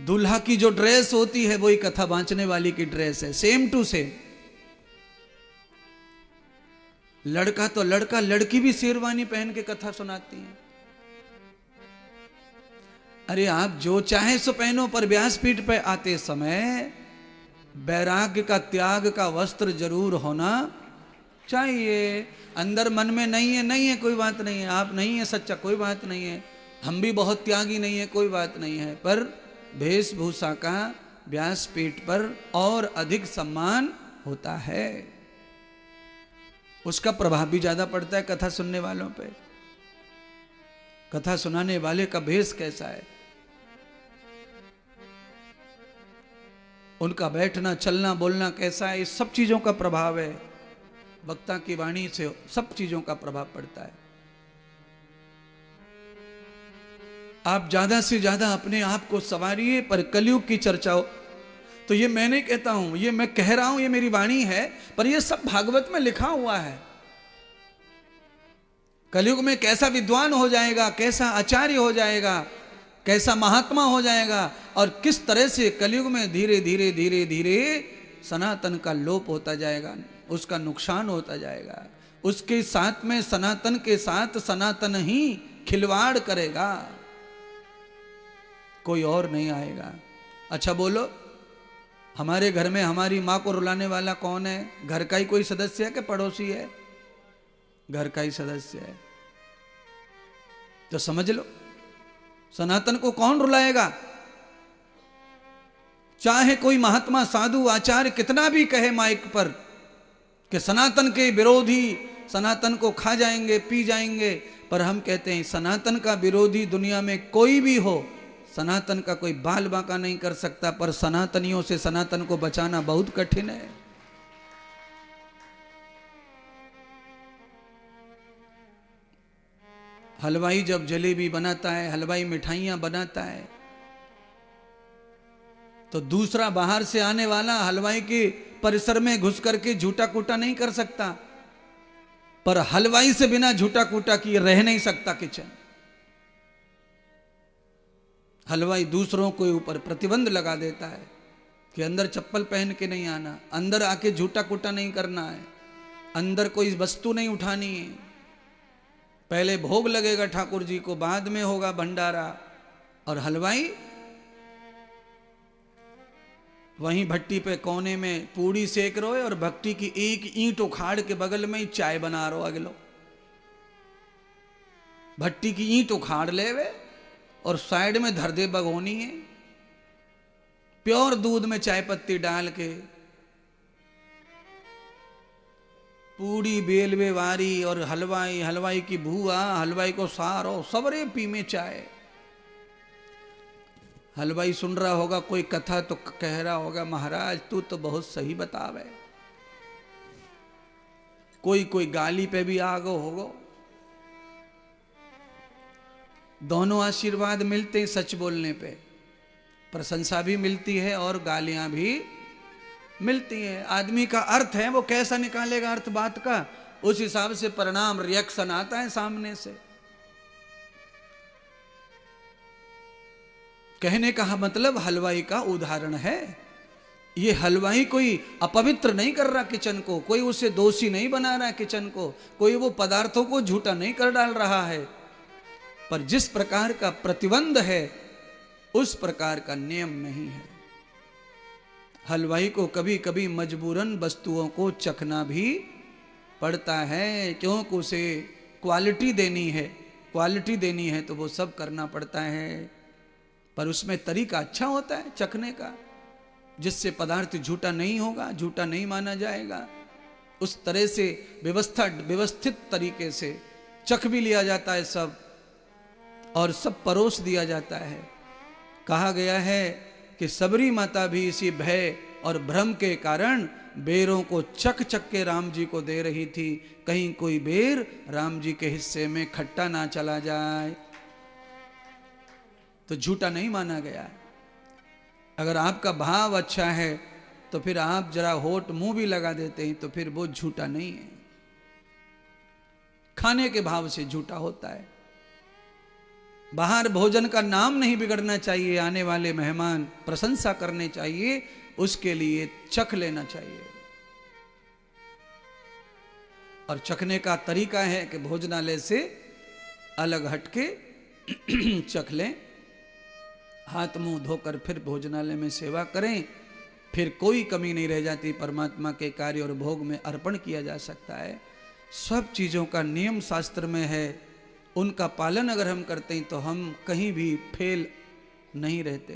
दूल्हा की जो ड्रेस होती है वही कथा बांचने वाली की ड्रेस है, सेम टू सेम। लड़का तो लड़का, लड़की भी शेरवानी पहन के कथा सुनाती है। अरे आप जो चाहे सो पहनो, पर व्यासपीठ पे आते समय वैराग्य का, त्याग का वस्त्र जरूर होना चाहिए। अंदर मन में नहीं है, नहीं है, कोई बात नहीं है। आप नहीं है सच्चा, कोई बात नहीं है। हम भी बहुत त्यागी नहीं है, कोई बात नहीं है। पर वेशभूषा का व्यासपीठ पर और अधिक सम्मान होता है, उसका प्रभाव भी ज्यादा पड़ता है कथा सुनने वालों पे। कथा सुनाने वाले का भेष कैसा है, उनका बैठना, चलना, बोलना कैसा है, इस सब चीजों का प्रभाव है। वक्ता की वाणी से सब चीजों का प्रभाव पड़ता है। आप ज्यादा से ज्यादा अपने आप को संवारिए। पर कलयुग की चर्चा हो तो ये मैं नहीं कहता हूं, ये मैं कह रहा हूं, ये मेरी वाणी है, पर ये सब भागवत में लिखा हुआ है। कलयुग में कैसा विद्वान हो जाएगा, कैसा आचार्य हो जाएगा, कैसा महात्मा हो जाएगा, और किस तरह से कलयुग में धीरे धीरे धीरे धीरे सनातन का लोप होता जाएगा, उसका नुकसान होता जाएगा। उसके साथ में, सनातन के साथ सनातन ही खिलवाड़ करेगा, कोई और नहीं आएगा। अच्छा बोलो, हमारे घर में हमारी माँ को रुलाने वाला कौन है? घर का ही कोई सदस्य है कि पड़ोसी है? घर का ही सदस्य है। तो समझ लो, सनातन को कौन रुलाएगा? चाहे कोई महात्मा, साधु, आचार्य कितना भी कहे माइक पर कि सनातन के विरोधी सनातन को खा जाएंगे, पी जाएंगे, पर हम कहते हैं सनातन का विरोधी दुनिया में कोई भी हो, सनातन का कोई बाल बांका नहीं कर सकता। पर सनातनियों से सनातन को बचाना बहुत कठिन है। हलवाई जब जलेबी बनाता है, हलवाई मिठाइयां बनाता है, तो दूसरा बाहर से आने वाला हलवाई के परिसर में घुस करके झूठा कूटा नहीं कर सकता। पर हलवाई से बिना झूठा कूटा किए रह नहीं सकता किचन। हलवाई दूसरों के ऊपर प्रतिबंध लगा देता है कि अंदर चप्पल पहन के नहीं आना, अंदर आके झूठा कूटा नहीं करना है, अंदर कोई वस्तु नहीं उठानी है। पहले भोग लगेगा ठाकुर जी को, बाद में होगा भंडारा। और हलवाई वहीं भट्टी पे कोने में पूड़ी सेक रहे और भट्टी की एक ईंट उखाड़ के बगल में ही चाय बना रहे हो। अगलो भट्टी की ईंट उखाड़ ले वे और साइड में धर दे भगोनी है, प्योर दूध में चाय पत्ती डाल के पूड़ी बेलवे वारी, और हलवाई, हलवाई की भूआ, हलवाई को सारो सबरे पी में चाय। हलवाई सुन रहा होगा कोई कथा तो कह रहा होगा, महाराज तू तो बहुत सही बतावे। कोई कोई गाली पे भी आगो होगो। दोनों आशीर्वाद मिलते हैं सच बोलने पे, प्रशंसा भी मिलती है और गालियां भी मिलती हैं। आदमी का अर्थ है, वो कैसा निकालेगा अर्थ बात का, उस हिसाब से परिणाम, रिएक्शन आता है सामने से। कहने का मतलब हलवाई का उदाहरण है। ये हलवाई कोई अपवित्र नहीं कर रहा किचन को, कोई उसे दोषी नहीं बना रहा किचन को, कोई वो पदार्थों को झूठा नहीं कर डाल रहा है। पर जिस प्रकार का प्रतिबंध है उस प्रकार का नियम नहीं है। हलवाई को कभी कभी मजबूरन वस्तुओं को चखना भी पड़ता है, क्योंकि उसे क्वालिटी देनी है, क्वालिटी देनी है तो वो सब करना पड़ता है। पर उसमें तरीका अच्छा होता है चखने का, जिससे पदार्थ झूठा नहीं होगा, झूठा नहीं माना जाएगा। उस तरह से व्यवस्थित तरीके से चख भी लिया जाता है सब, और सब परोस दिया जाता है। कहा गया है कि सबरी माता भी इसी भय और भ्रम के कारण बेरों को चक चक के राम जी को दे रही थी, कहीं कोई बेर राम जी के हिस्से में खट्टा ना चला जाए। तो झूठा नहीं माना गया है। अगर आपका भाव अच्छा है तो फिर आप जरा होठ मुंह भी लगा देते हैं तो फिर वो झूठा नहीं है। खाने के भाव से झूठा होता है। बाहर भोजन का नाम नहीं बिगड़ना चाहिए, आने वाले मेहमान प्रशंसा करने चाहिए, उसके लिए चख लेना चाहिए। और चखने का तरीका है कि भोजनालय से अलग हटके चख लें, हाथ मुंह धोकर फिर भोजनालय में सेवा करें, फिर कोई कमी नहीं रह जाती, परमात्मा के कार्य और भोग में अर्पण किया जा सकता है। सब चीज़ों का नियम शास्त्र में है, उनका पालन अगर हम करते हैं तो हम कहीं भी फेल नहीं रहते।